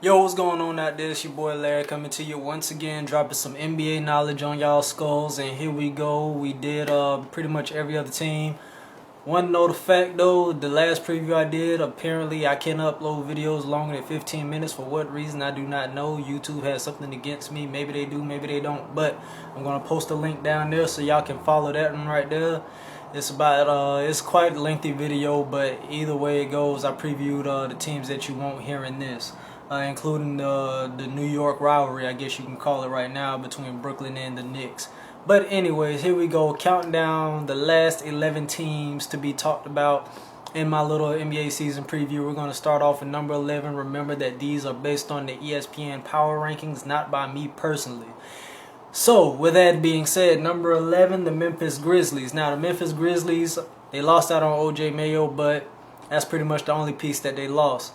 Yo, what's going on out there? It's your boy Larry coming to you once again, dropping some NBA knowledge on y'all skulls. And here we go. We did pretty much every other team. One note of fact though, the last preview I did, apparently I can't upload videos longer than 15 minutes. For what reason, I do not know. YouTube has something against me. Maybe they do, maybe they don't. But I'm going to post a link down there so y'all can follow that one right there. It's quite a lengthy video, but either way it goes, I previewed the teams that you won't hear in this. Including the New York rivalry, I guess you can call it right now, between Brooklyn and the Knicks. But anyways, here we go, counting down the last 11 teams to be talked about in my little NBA season preview. We're going to start off at number 11. Remember that these are based on the ESPN Power Rankings, not by me personally. So, with that being said, number 11, the Memphis Grizzlies. Now, the Memphis Grizzlies, they lost out on O.J. Mayo, but that's pretty much the only piece that they lost.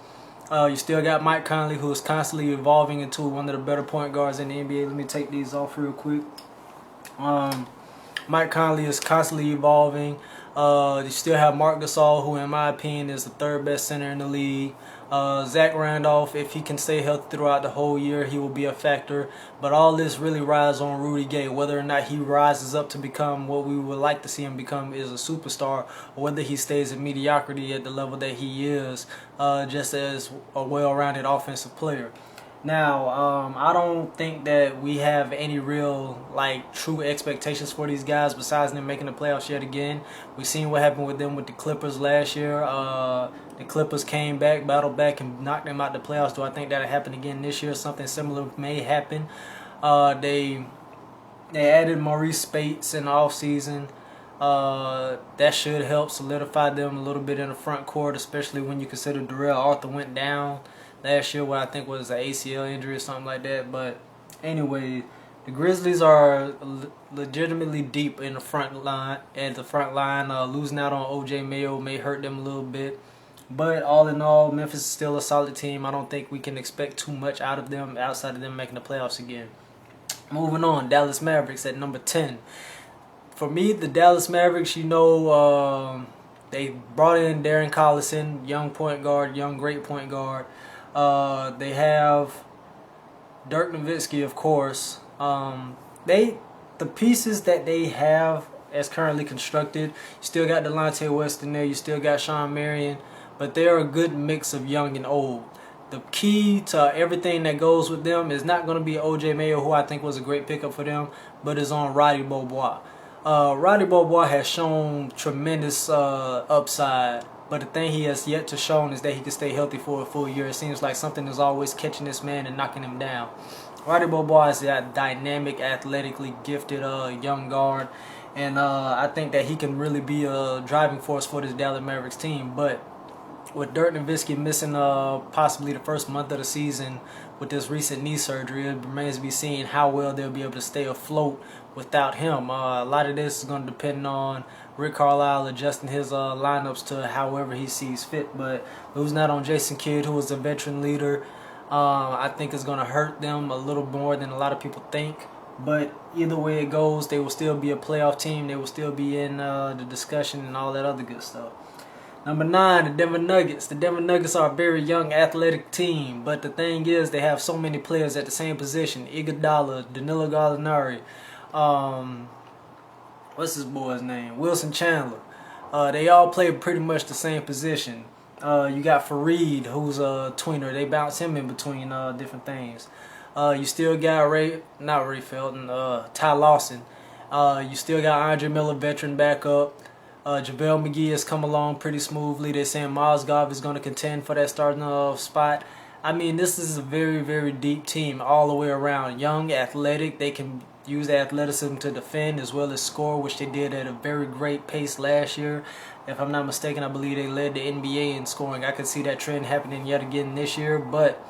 You still got Mike Conley, who is constantly evolving into one of the better point guards in the NBA. Let me take these off real quick. Mike Conley is constantly evolving. You still have Marc Gasol, who in my opinion is the third best center in the league. Zach Randolph, if he can stay healthy throughout the whole year, he will be a factor. But all this really rides on Rudy Gay. Whether or not he rises up to become what we would like to see him become is a superstar, or whether he stays in mediocrity at the level that he is, just as a well-rounded offensive player. Now, I don't think that we have any real, true expectations for these guys besides them making the playoffs yet again. We've seen what happened with them with the Clippers last year. The Clippers came back, battled back, and knocked them out the playoffs. Do I think that'll happen again this year? Something similar may happen. They added Maurice Spates in the offseason. That should help solidify them a little bit in the front court, especially when you consider Darrell Arthur went down last year, what I think was an ACL injury or something like that. But anyway, the Grizzlies are legitimately deep in the front line. Losing out on O.J. Mayo may hurt them a little bit. But all in all, Memphis is still a solid team. I don't think we can expect too much out of them outside of them making the playoffs again. Moving on, Dallas Mavericks at number 10. For me, the Dallas Mavericks, they brought in Darren Collison, young point guard, great point guard. They have Dirk Nowitzki, of course. The pieces that they have as currently constructed, you still got Delonte West in there, you still got Sean Marion, but they're a good mix of young and old. The key to everything that goes with them is not going to be O.J. Mayo, who I think was a great pickup for them, but is on Roddy Beaubois. Roddy Beaubois has shown tremendous upside, but the thing he has yet to show is that he can stay healthy for a full year. It seems like something is always catching this man and knocking him down. Roddy Beaubois is a dynamic, athletically gifted young guard, and I think that he can really be a driving force for this Dallas Mavericks team. But with Dirk Nowitzki missing possibly the first month of the season with this recent knee surgery, it remains to be seen how well they'll be able to stay afloat without him. A lot of this is going to depend on Rick Carlisle adjusting his lineups to however he sees fit. But losing out on Jason Kidd, who is a veteran leader, I think is going to hurt them a little more than a lot of people think. But either way it goes, they will still be a playoff team. They will still be in the discussion and all that other good stuff. Number 9, the Denver Nuggets. The Denver Nuggets are a very young, athletic team, but the thing is, they have so many players at the same position. Iguodala, Danilo Gallinari, what's his boy's name? Wilson Chandler. They all play pretty much the same position. You got Fareed, who's a tweener. They bounce him in between different things. You still got Ty Lawson. You still got Andre Miller, veteran backup. JaVale McGee has come along pretty smoothly. They're saying Mozgov is going to contend for that starting spot. I mean, this is a very, very deep team all the way around. Young, athletic. They can use the athleticism to defend as well as score, which they did at a very great pace last year. If I'm not mistaken, I believe they led the NBA in scoring. I could see that trend happening yet again this year. But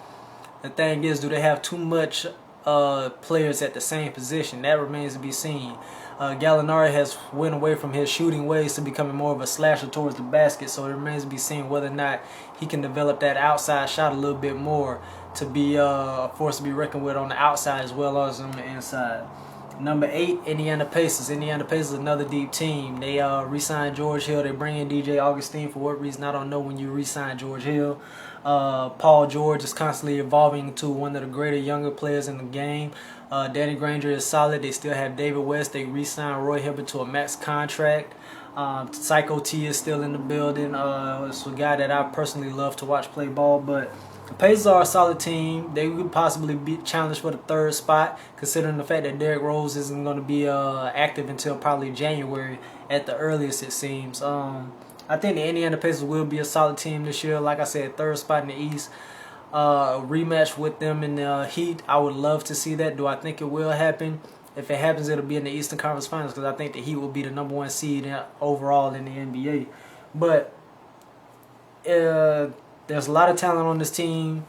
the thing is, do they have too much players at the same position? That remains to be seen. Gallinari has went away from his shooting ways to becoming more of a slasher towards the basket, so it remains to be seen whether or not he can develop that outside shot a little bit more to be a force to be reckoned with on the outside as well as on the inside. Number 8, Indiana Pacers. Indiana Pacers, another deep team. They re-signed George Hill. They bring in DJ Augustine for what reason, I don't know when you re-sign George Hill. Paul George is constantly evolving into one of the greater younger players in the game. Danny Granger is solid. They still have David West. They re-signed Roy Hibbert to a max contract. Psycho T is still in the building. It's a guy that I personally love to watch play ball. But the Pacers are a solid team. They could possibly be challenged for the third spot, considering the fact that Derrick Rose isn't going to be active until probably January at the earliest, it seems. I think the Indiana Pacers will be a solid team this year. Like I said, third spot in the East. Rematch with them in the Heat. I would love to see that. Do I think it will happen? If it happens, it'll be in the Eastern Conference Finals, because I think the Heat will be the #1 seed overall in the NBA. But there's a lot of talent on this team,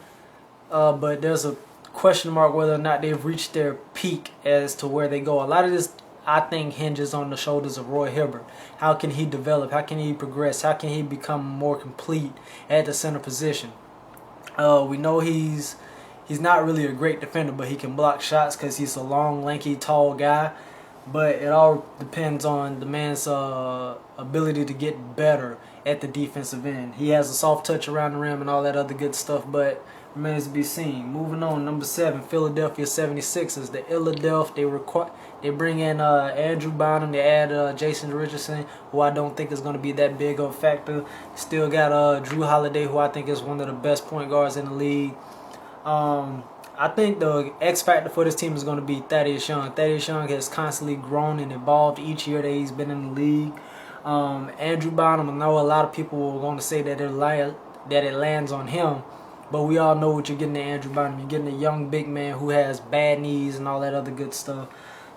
but there's a question mark whether or not they've reached their peak as to where they go. A lot of this, I think, hinges on the shoulders of Roy Hibbert. How can he develop? How can he progress? How can he become more complete at the center position? We know he's not really a great defender, but he can block shots because he's a long, lanky, tall guy. But it all depends on the man's ability to get better at the defensive end. He has a soft touch around the rim and all that other good stuff, but remains to be seen. Moving on, number 7, Philadelphia 76ers. The Philadelphia, they bring in Andrew Bynum. They add Jason Richardson, who I don't think is going to be that big of a factor. Still got Drew Holiday, who I think is one of the best point guards in the league. I think the X factor for this team is going to be Thaddeus Young. Thaddeus Young has constantly grown and evolved each year that he's been in the league. Andrew Bynum, I know a lot of people were going to say that it lands on him, but we all know what you're getting to Andrew Bynum. You're getting a young big man who has bad knees and all that other good stuff.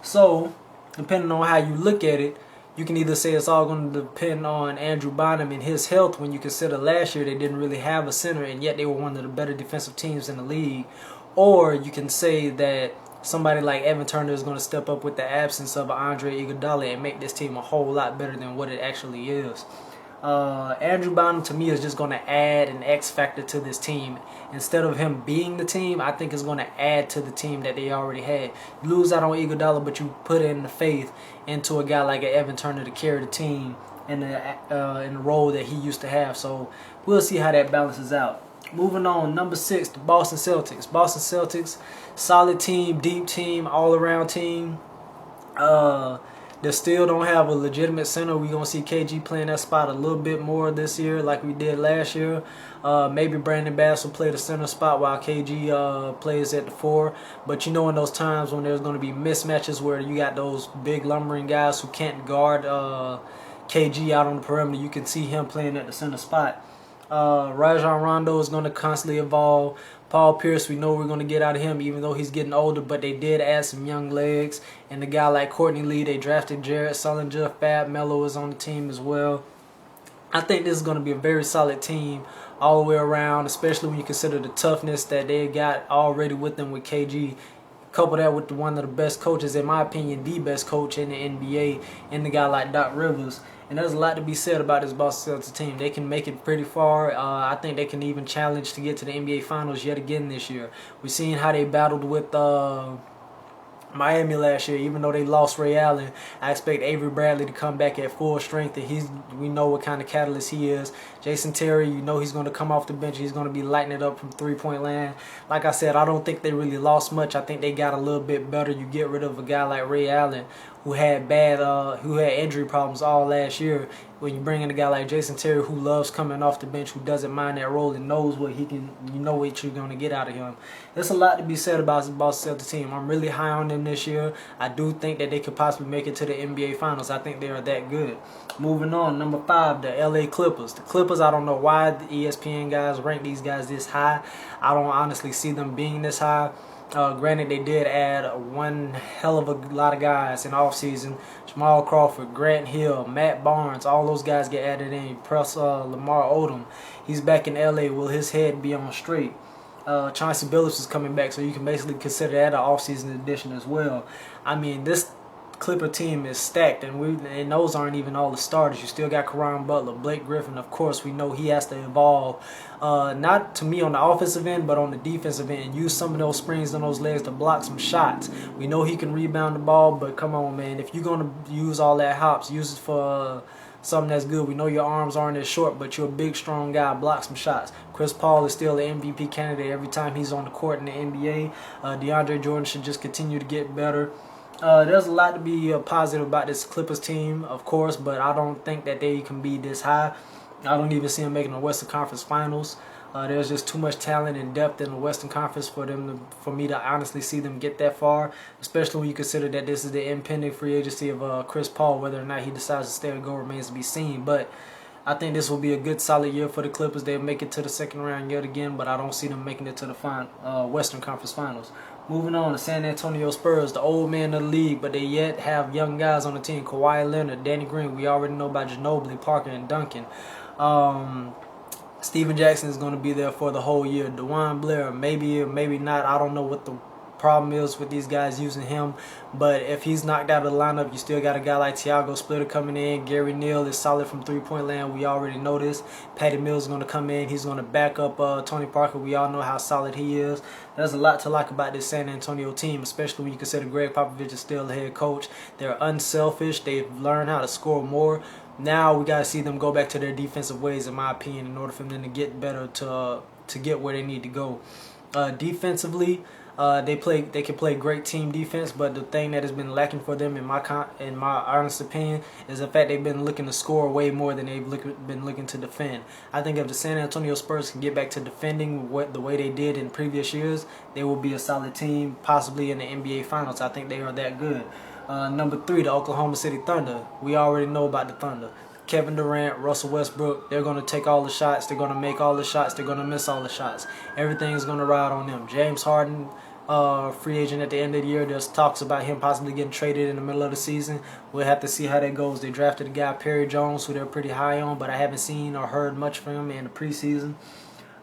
So, depending on how you look at it, you can either say it's all going to depend on Andrew Bynum and his health, when you consider last year they didn't really have a center and yet they were one of the better defensive teams in the league. Or you can say that somebody like Evan Turner is going to step up with the absence of Andre Iguodala and make this team a whole lot better than what it actually is. Andrew Bynum, to me, is just going to add an X factor to this team. Instead of him being the team, I think it's going to add to the team that they already had. You lose out on Iguodala, but you put in the faith into a guy like Evan Turner to carry the team in the role that he used to have. So we'll see how that balances out. Moving on, number 6, the Boston Celtics. Boston Celtics, solid team, deep team, all-around team. They still don't have a legitimate center. We're going to see KG playing that spot a little bit more this year like we did last year. Maybe Brandon Bass will play the center spot while KG plays at the 4. But you know, in those times when there's going to be mismatches where you got those big lumbering guys who can't guard KG out on the perimeter, you can see him playing at the center spot. Rajon Rondo is going to constantly evolve. Paul Pierce, we know we're going to get out of him even though he's getting older, but they did add some young legs. And a guy like Courtney Lee, they drafted Jared Sullinger. Fab Melo is on the team as well. I think this is going to be a very solid team all the way around, especially when you consider the toughness that they got already with them with KG. Couple that with one of the best coaches, in my opinion, the best coach in the NBA, and the guy like Doc Rivers. And there's a lot to be said about this Boston Celtics team. They can make it pretty far. I think they can even challenge to get to the NBA Finals yet again this year. We've seen how they battled with Miami last year. Even though they lost Ray Allen, I expect Avery Bradley to come back at full strength, and we know what kind of catalyst he is. Jason Terry, you know he's going to come off the bench. He's going to be lighting it up from three-point land. Like I said, I don't think they really lost much. I think they got a little bit better. You get rid of a guy like Ray Allen, who had injury problems all last year. When you bring in a guy like Jason Terry, who loves coming off the bench, who doesn't mind that role and knows what he can, you know what you're going to get out of him. There's a lot to be said about the Boston Celtics team. I'm really high on them this year. I do think that they could possibly make it to the NBA Finals. I think they are that good. Moving on, number 5, the LA Clippers. The Clippers, I don't know why the ESPN guys rank these guys this high. I don't honestly see them being this high. Granted, they did add one hell of a lot of guys in offseason. Jamal Crawford, Grant Hill, Matt Barnes, all those guys get added in. Plus Lamar Odom. He's back in LA. Will his head be on straight? Chauncey Billups is coming back, so you can basically consider that an offseason addition as well. I mean, this Clipper team is stacked, and those aren't even all the starters. You still got Caron Butler, Blake Griffin. Of course, we know he has to evolve, not to me on the offensive end, but on the defensive end. Use some of those springs on those legs to block some shots. We know he can rebound the ball, but come on, man. If you're going to use all that hops, use it for something that's good. We know your arms aren't as short, but you're a big, strong guy. Block some shots. Chris Paul is still an MVP candidate every time he's on the court in the NBA. DeAndre Jordan should just continue to get better. There's a lot to be positive about this Clippers team, of course, but I don't think that they can be this high. I don't even see them making the Western Conference Finals. There's just too much talent and depth in the Western Conference for me to honestly see them get that far, especially when you consider that this is the impending free agency of Chris Paul. Whether or not he decides to stay or go remains to be seen. But I think this will be a good, solid year for the Clippers. They'll make it to the second round yet again, but I don't see them making it to the Western Conference Finals. Moving on to San Antonio Spurs, the old man of the league, but they yet have young guys on the team. Kawhi Leonard, Danny Green. We already know about Ginobili, Parker, and Duncan. Steven Jackson is going to be there for the whole year. DeJuan Blair, maybe or maybe not. I don't know what the problem is with these guys using him. But if he's knocked out of the lineup, you still got a guy like Tiago Splitter coming in. Gary Neal is solid from three-point land. We already know this. Patty Mills is going to come in. He's going to back up Tony Parker. We all know how solid he is. There's a lot to like about this San Antonio team, especially when you consider Greg Popovich is still the head coach. They're unselfish. They've learned how to score more. Now we got to see them go back to their defensive ways, in my opinion, in order for them to get better, to get where they need to go. Defensively, they can play great team defense, but the thing that has been lacking for them, in my honest opinion, is the fact they've been looking to score way more than they've been looking to defend. I think if the San Antonio Spurs can get back to defending the way they did in previous years, they will be a solid team, possibly in the NBA Finals. I think they are that good. Number 3, the Oklahoma City Thunder. We already know about the Thunder. Kevin Durant, Russell Westbrook, they're going to take all the shots. They're going to make all the shots. They're going to miss all the shots. Everything is going to ride on them. James Harden, free agent at the end of the year. There's talks about him possibly getting traded in the middle of the season. We'll have to see how that goes. They drafted a guy, Perry Jones, who they're pretty high on, but I haven't seen or heard much from him in the preseason.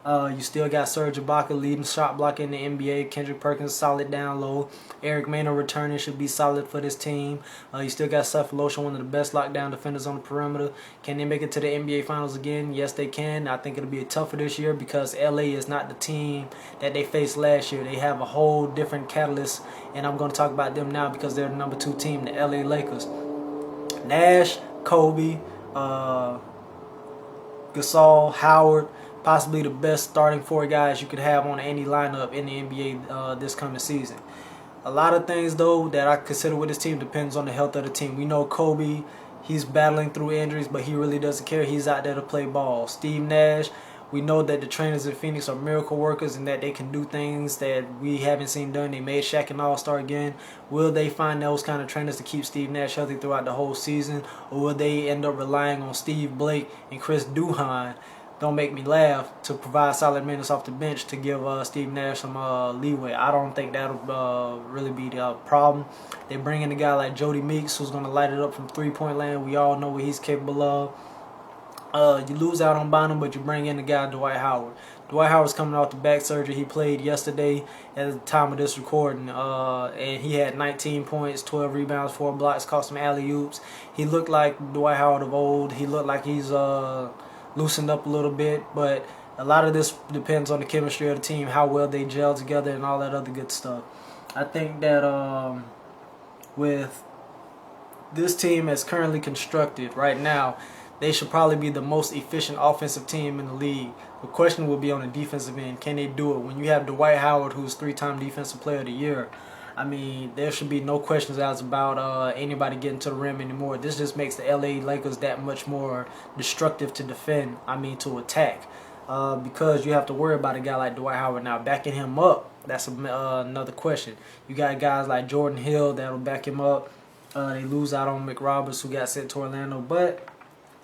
You still got Serge Ibaka leading shot block in the NBA. Kendrick Perkins solid down low. Eric Maynard returning should be solid for this team. You still got Seth Lotion, one of the best lockdown defenders on the perimeter. Can they make it to the NBA Finals again? Yes, they can. I think it'll be tougher this year because LA is not the team that they faced last year. They have a whole different catalyst, and I'm going to talk about them now because they're the number 2 team, the LA Lakers. Nash, Kobe, Gasol, Howard. Possibly the best starting 4 guys you could have on any lineup in the NBA this coming season. A lot of things, though, that I consider with this team depends on the health of the team. We know Kobe, he's battling through injuries, but he really doesn't care. He's out there to play ball. Steve Nash, we know that the trainers in Phoenix are miracle workers and that they can do things that we haven't seen done. They made Shaq an all-star again. Will they find those kind of trainers to keep Steve Nash healthy throughout the whole season? Or will they end up relying on Steve Blake and Chris Duhon, don't make me laugh, to provide solid minutes off the bench to give Steve Nash some leeway? I don't think that'll really be the problem. They bring in a guy like Jody Meeks, who's going to light it up from three-point land. We all know what he's capable of. You lose out on Bynum, but you bring in the guy Dwight Howard. Dwight Howard's coming off the back surgery. He played yesterday at the time of this recording, and he had 19 points, 12 rebounds, 4 blocks, caught some alley-oops. He looked like Dwight Howard of old. He looked like he's loosened up a little bit, but a lot of this depends on the chemistry of the team, how well they gel together and all that other good stuff. I think that with this team as currently constructed right now, they should probably be the most efficient offensive team in the league. The question will be on the defensive end. Can they do it? When you have Dwight Howard, who's 3-time Defensive Player of the Year, I mean, there should be no questions asked about anybody getting to the rim anymore. This just makes the LA Lakers that much more destructive to defend, to attack. Because you have to worry about a guy like Dwight Howard now. Backing him up, that's another question. You got guys like Jordan Hill that'll back him up. They lose out on McRoberts, who got sent to Orlando. But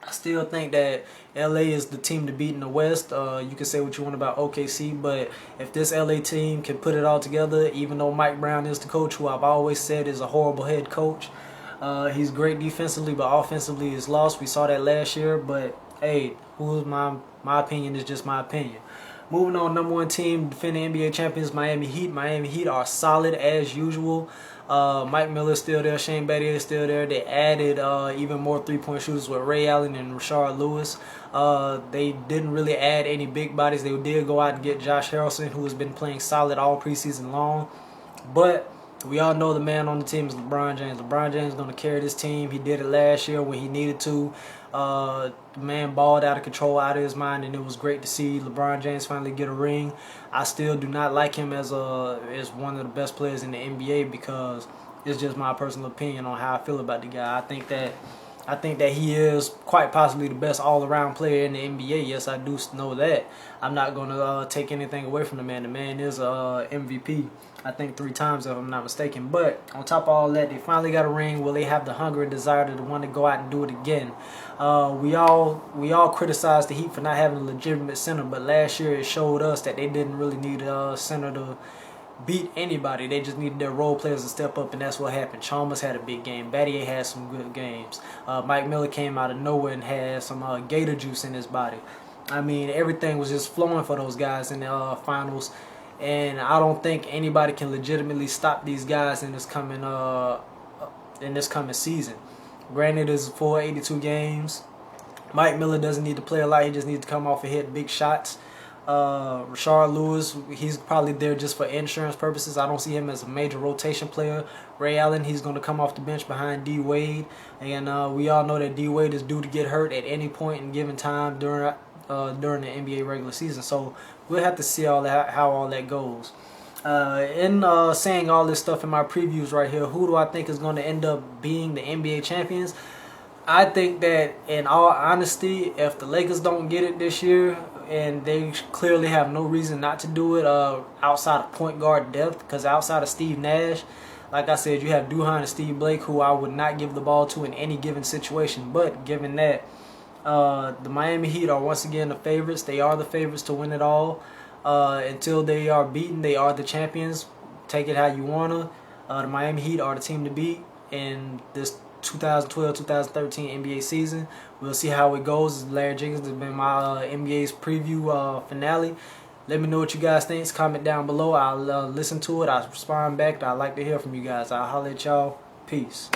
I still think that LA is the team to beat in the West. You can say what you want about OKC, but if this LA team can put it all together, even though Mike Brown is the coach, who I've always said is a horrible head coach, he's great defensively, but offensively is lost. We saw that last year, but hey, my opinion is just my opinion. Moving on, number 1 team, defending NBA champions, Miami Heat. Miami Heat are solid as usual. Mike Miller's still there. Shane Battier is still there. They added even more three-point shooters with Ray Allen and Rashard Lewis. They didn't really add any big bodies. They did go out and get Josh Harrelson, who has been playing solid all preseason long. But We all know the man on the team is LeBron James. LeBron James is going to carry this team. He did it last year when he needed to. The man balled out of control, out of his mind, and it was great to see LeBron James finally get a ring. I still do not like him as one of the best players in the NBA because it's just my personal opinion on how I feel about the guy. I think that he is quite possibly the best all-around player in the NBA. Yes, I do know that. I'm not going to take anything away from the man. The man is a MVP, I think 3 times if I'm not mistaken. But on top of all that, they finally got a ring. Will they have the hunger and desire to want to go out and do it again? We all criticized the Heat for not having a legitimate center, but last year it showed us that they didn't really need a center to beat anybody. They just needed their role players to step up, and that's what happened. Chalmers had a big game. Battier had some good games. Mike Miller came out of nowhere and had some gator juice in his body. I mean, everything was just flowing for those guys in the finals, and I don't think anybody can legitimately stop these guys in this coming season. Granted, it's full 82 games. Mike Miller doesn't need to play a lot. He just needs to come off and hit big shots. Rashard Lewis, he's probably there just for insurance purposes. I don't see him as a major rotation player. Ray Allen, he's going to come off the bench behind D Wade, and we all know that D Wade is due to get hurt at any point in given time during the NBA regular season. So we'll have to see how all that goes. In saying all this stuff in my previews right here, who do I think is going to end up being the NBA champions? I think that, in all honesty, if the Lakers don't get it this year, and they clearly have no reason not to do it outside of point guard depth, because outside of Steve Nash, like I said, you have Duhan and Steve Blake, who I would not give the ball to in any given situation. But given that, the Miami Heat are once again the favorites. They are the favorites to win it all. Until they are beaten, they are the champions. Take it how you wanna. The Miami Heat are the team to beat in this 2012-2013 NBA season. We'll see how it goes. Larry Jenkins has been my NBA's preview finale. Let me know what you guys think. Comment down below. I'll listen to it. I'll respond back. I'd like to hear from you guys. I'll holler at y'all. Peace.